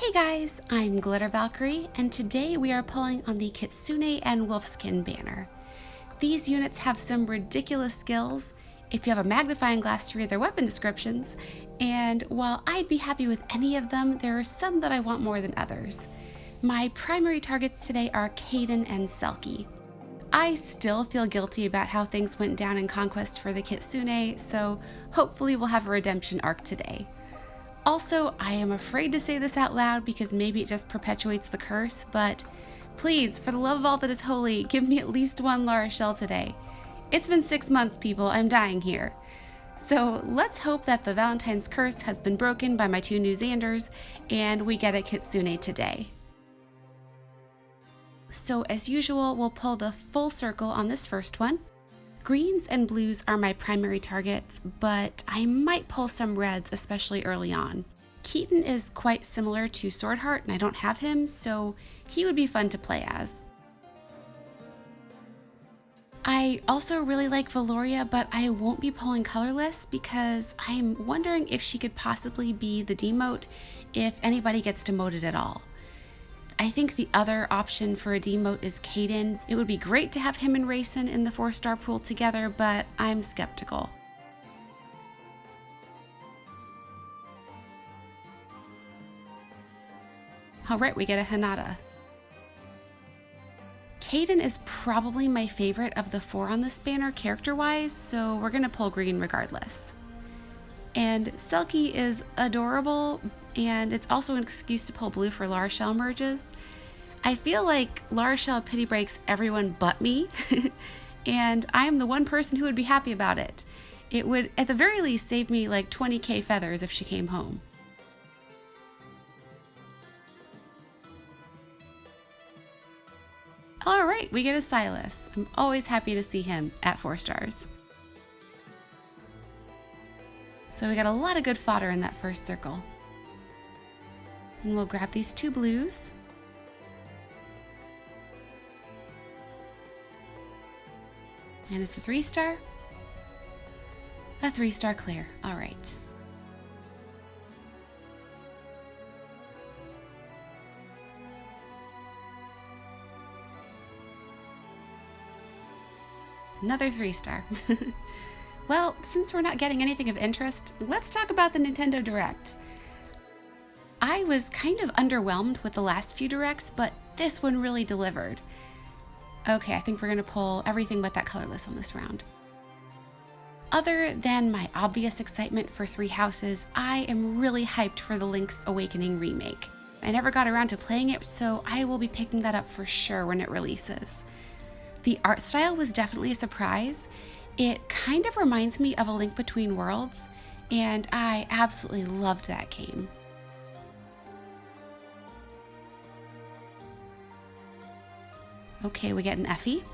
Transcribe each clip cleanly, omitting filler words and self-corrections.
Hey guys, I'm Glitter Valkyrie, and today we are pulling on the Kitsune and Wolfskin banner. These units have some ridiculous skills if you have a magnifying glass to read their weapon descriptions, and while I'd be happy with any of them, there are some that I want more than others. My primary targets today are Kaidan and Selkie. I still feel guilty about how things went down in Conquest for the Kitsune, so hopefully we'll have a redemption arc today. Also, I am afraid to say this out loud because maybe it just perpetuates the curse, but please, for the love of all that is holy, give me at least one Lara shell today. It's been 6 months, people. I'm dying here. So let's hope that the Valentine's curse has been broken by my two new Xanders, and we get a Kitsune today. So as usual, we'll pull the full circle on this first one. Greens and blues are my primary targets, but I might pull some reds, especially early on. Keaton is quite similar to Swordheart, and I don't have him, so he would be fun to play as. I also really like Valoria, but I won't be pulling colorless because I'm wondering if she could possibly be the demote if anybody gets demoted at all. I think the other option for a demote is Kaidan. It would be great to have him and Rayson in the 4-star pool together, but I'm skeptical. Alright, we get a Hinata. Kaidan is probably my favorite of the 4 on this banner character-wise, so we're gonna pull green regardless. And Selkie is adorable, and it's also an excuse to pull blue for Lara Shell merges. I feel like Lara Shell pity breaks everyone but me, and I am the one person who would be happy about it. It would, at the very least, save me like 20k feathers if she came home. Alright, we get a Silas. I'm always happy to see him at 4 stars. So we got a lot of good fodder in that first circle. And we'll grab these 2 blues. And it's a 3-star. A 3-star clear. All right. Another 3-star. Well, since we're not getting anything of interest, let's talk about the Nintendo Direct. I was kind of underwhelmed with the last few Directs, but this one really delivered. Okay, I think we're gonna pull everything but that colorless on this round. Other than my obvious excitement for 3 Houses, I am really hyped for the Link's Awakening remake. I never got around to playing it, so I will be picking that up for sure when it releases. The art style was definitely a surprise. It kind of reminds me of A Link Between Worlds, and I absolutely loved that game. Okay, we get an Effie.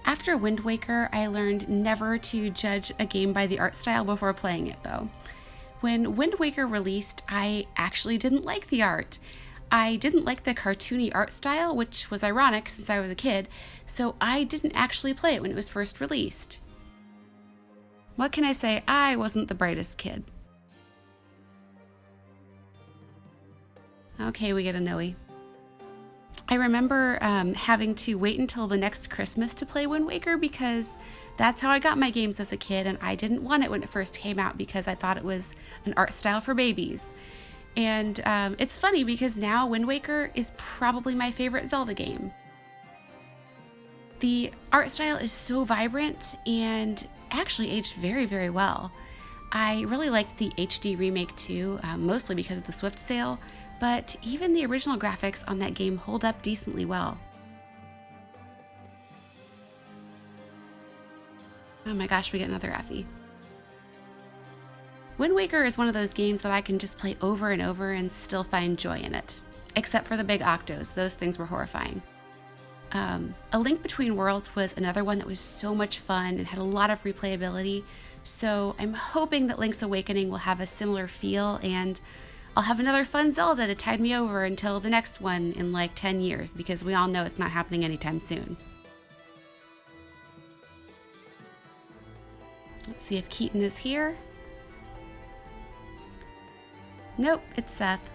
After Wind Waker, I learned never to judge a game by the art style before playing it though. When Wind Waker released, I actually didn't like the art. I didn't like the cartoony art style, which was ironic since I was a kid, so I didn't actually play it when it was first released. What can I say? I wasn't the brightest kid. Okay, we get a Noe. I remember having to wait until the next Christmas to play Wind Waker because that's how I got my games as a kid, and I didn't want it when it first came out because I thought it was an art style for babies. And it's funny because now Wind Waker is probably my favorite Zelda game. The art style is so vibrant and actually aged very, very well. I really liked the HD remake too, mostly because of the Swift sale, but even the original graphics on that game hold up decently well. Oh my gosh, we get another Effie. Wind Waker is one of those games that I can just play over and over and still find joy in it. Except for the big Octos, those things were horrifying. A Link Between Worlds was another one that was so much fun and had a lot of replayability, so I'm hoping that Link's Awakening will have a similar feel and I'll have another fun Zelda to tide me over until the next one in like 10 years because we all know it's not happening anytime soon. Let's see if Keaton is here. Nope, it's Seth.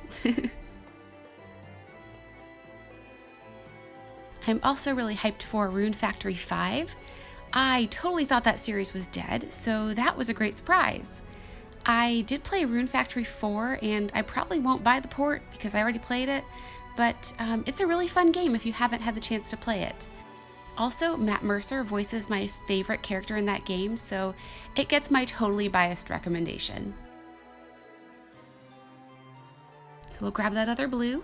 I'm also really hyped for Rune Factory 5. I totally thought that series was dead, so that was a great surprise. I did play Rune Factory 4, and I probably won't buy the port because I already played it, but it's a really fun game if you haven't had the chance to play it. Also, Matt Mercer voices my favorite character in that game, so it gets my totally biased recommendation. So we'll grab that other blue.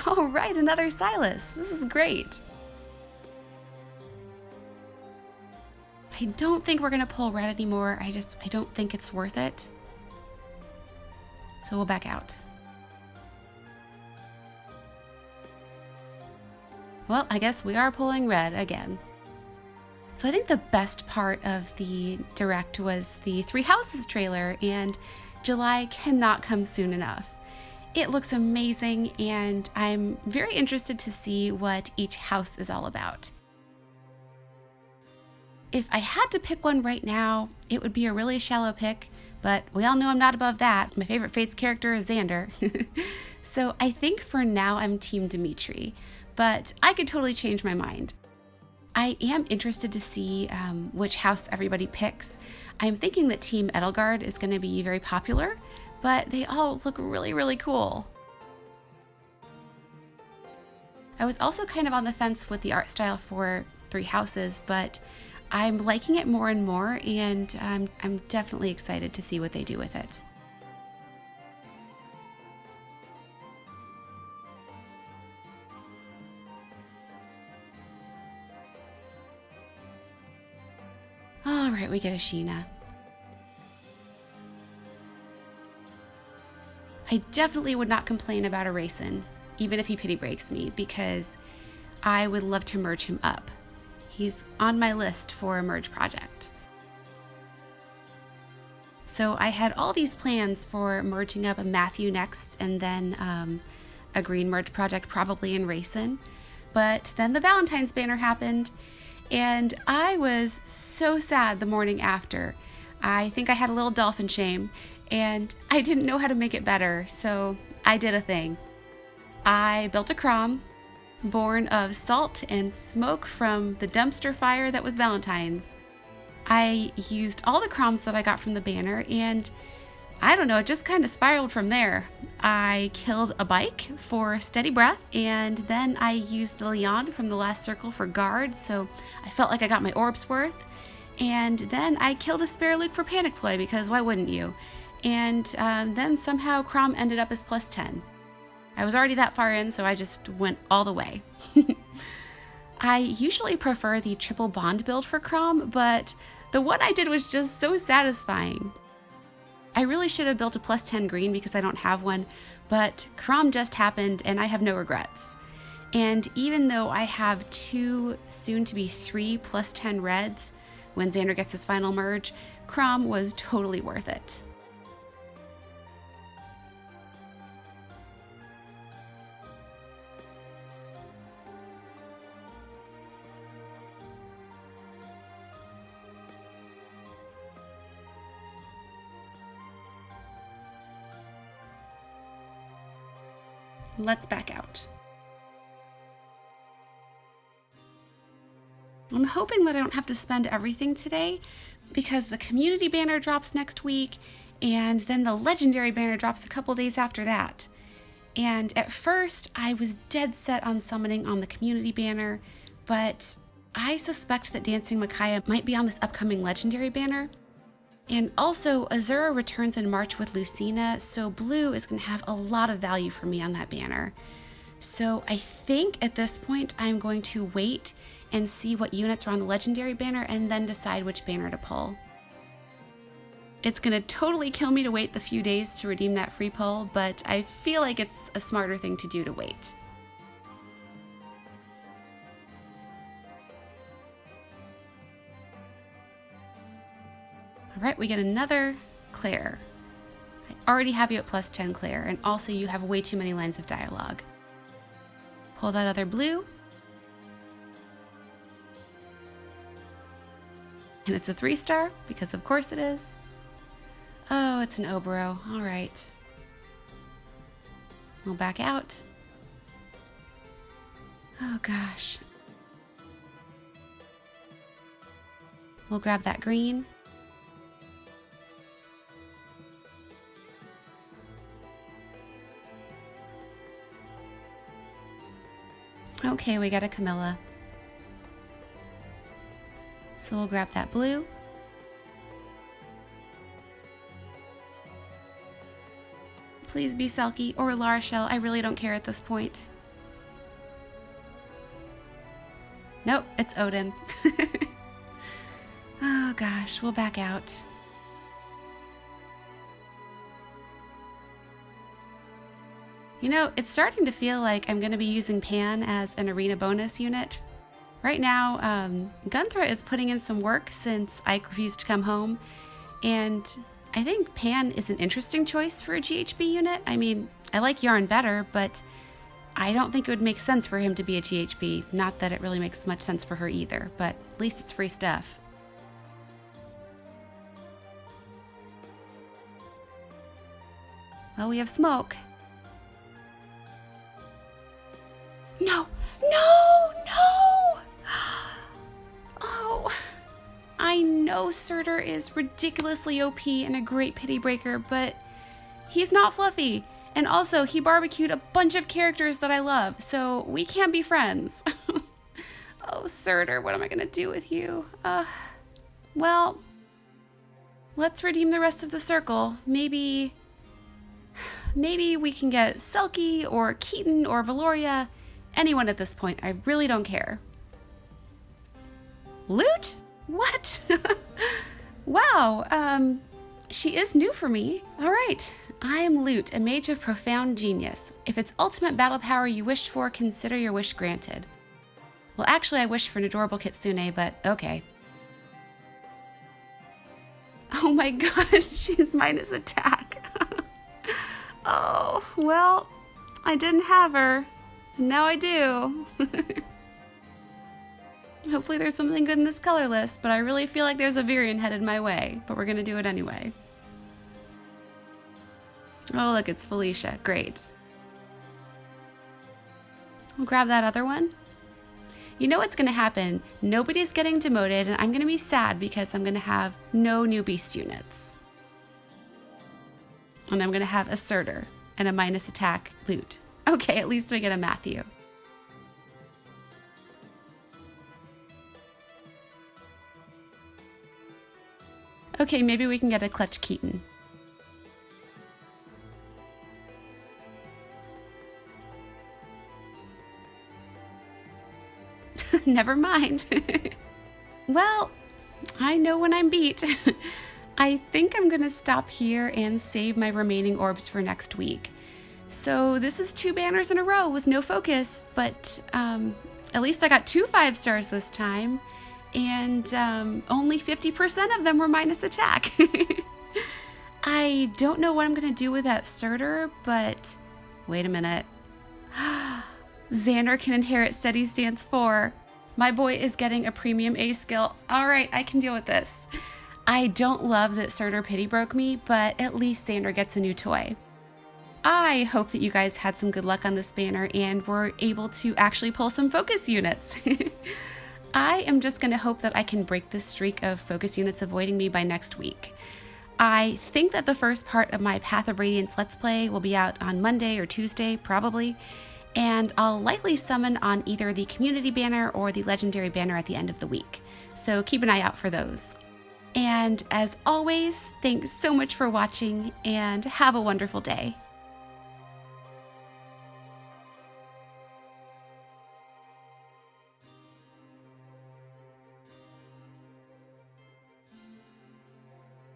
All right, another Silas. This is great. I don't think we're gonna pull red anymore. I don't think it's worth it. So we'll back out. Well, I guess we are pulling red again. So I think the best part of the Direct was the Three Houses trailer, and July cannot come soon enough. It looks amazing, and I'm very interested to see what each house is all about. If I had to pick one right now, it would be a really shallow pick, but we all know I'm not above that. My favorite Fates character is Xander. So I think for now I'm Team Dimitri, but I could totally change my mind. I am interested to see which house everybody picks. I'm thinking that Team Edelgard is going to be very popular, but they all look really, really cool. I was also kind of on the fence with the art style for Three Houses, but I'm liking it more and more, and I'm definitely excited to see what they do with it. All right, we get a Sheena. I definitely would not complain about a Raisin, even if he pity breaks me, because I would love to merge him up. He's on my list for a merge project. So I had all these plans for merging up a Matthew next, and then a green merge project probably in Raisin. But then the Valentine's banner happened, and I was so sad the morning after. I think I had a little dolphin shame, and I didn't know how to make it better, so I did a thing. I built a Crom, born of salt and smoke from the dumpster fire that was Valentine's. I used all the Croms that I got from the banner, and I don't know, it just kind of spiraled from there. I killed a bike for steady breath, and then I used the Leon from the last circle for guard, so I felt like I got my orbs worth. And then I killed a spare Luke for Panic Ploy, because why wouldn't you? And then somehow Crom ended up as plus 10. I was already that far in, so I just went all the way. I usually prefer the triple bond build for Crom, but the one I did was just so satisfying. I really should have built a plus 10 green because I don't have one, but Crom just happened and I have no regrets. And even though I have 2, soon to be 3 plus 10 reds when Xander gets his final merge, Crom was totally worth it. Let's back out. I'm hoping that I don't have to spend everything today because the community banner drops next week and then the legendary banner drops a couple days after that. And at first I was dead set on summoning on the community banner, but I suspect that Dancing Micaiah might be on this upcoming legendary banner. And also, Azura returns in March with Lucina, so blue is going to have a lot of value for me on that banner. So I think at this point I'm going to wait and see what units are on the legendary banner and then decide which banner to pull. It's going to totally kill me to wait the few days to redeem that free pull, but I feel like it's a smarter thing to do to wait. All right, we get another Claire. I already have you at plus 10, Claire, and also you have way too many lines of dialogue. Pull that other blue. And it's a 3-star, because of course it is. Oh, it's an Oboro. All right. We'll back out. Oh gosh. We'll grab that green. Okay, we got a Camilla. So we'll grab that blue. Please be Selkie or Larshell. I really don't care at this point. Nope, it's Odin. Oh gosh, we'll back out. You know, it's starting to feel like I'm going to be using Pan as an arena bonus unit. Right now, Gunthra is putting in some work since Ike refused to come home, and I think Pan is an interesting choice for a GHB unit. I mean, I like Yarn better, but I don't think it would make sense for him to be a GHB. Not that it really makes much sense for her either, but at least it's free stuff. Well, we have smoke. No, no, no! Oh, I know Surtur is ridiculously OP and a great pity breaker, but he's not fluffy. And also, he barbecued a bunch of characters that I love, so we can't be friends. Oh, Surtur, what am I gonna do with you? Well, let's redeem the rest of the circle. Maybe we can get Selkie or Keaton or Valoria. Anyone at this point, I really don't care. Loot? What? Wow, she is new for me. All right, I am Loot, a mage of profound genius. If it's ultimate battle power you wished for, consider your wish granted. Well, actually, I wished for an adorable Kitsune, but okay. Oh my god, she's minus attack. Oh, well, I didn't have her. And now I do. Hopefully there's something good in this color list, but I really feel like there's a Virion headed my way, but we're gonna do it anyway. Oh, look, it's Felicia. Great. We'll grab that other one. You know what's gonna happen? Nobody's getting demoted, and I'm gonna be sad because I'm gonna have no new beast units. And I'm gonna have a Surtur and a minus attack Loot. Okay, at least we get a Matthew. Okay, maybe we can get a Clutch Keaton. Never mind. Well, I know when I'm beat. I think I'm gonna stop here and save my remaining orbs for next week. So this is 2 banners in a row with no focus, but at least I got 2 5-stars this time, and only 50% of them were minus attack. I don't know what I'm gonna do with that Surtur, but wait a minute. Xander can inherit Steady Stance 4. My boy is getting a premium A skill. All right, I can deal with this. I don't love that Surtur pity broke me, but at least Xander gets a new toy. I hope that you guys had some good luck on this banner and were able to actually pull some focus units. I am just going to hope that I can break this streak of focus units avoiding me by next week. I think that the first part of my Path of Radiance Let's Play will be out on Monday or Tuesday, probably, and I'll likely summon on either the community banner or the legendary banner at the end of the week. So keep an eye out for those. And as always, thanks so much for watching and have a wonderful day.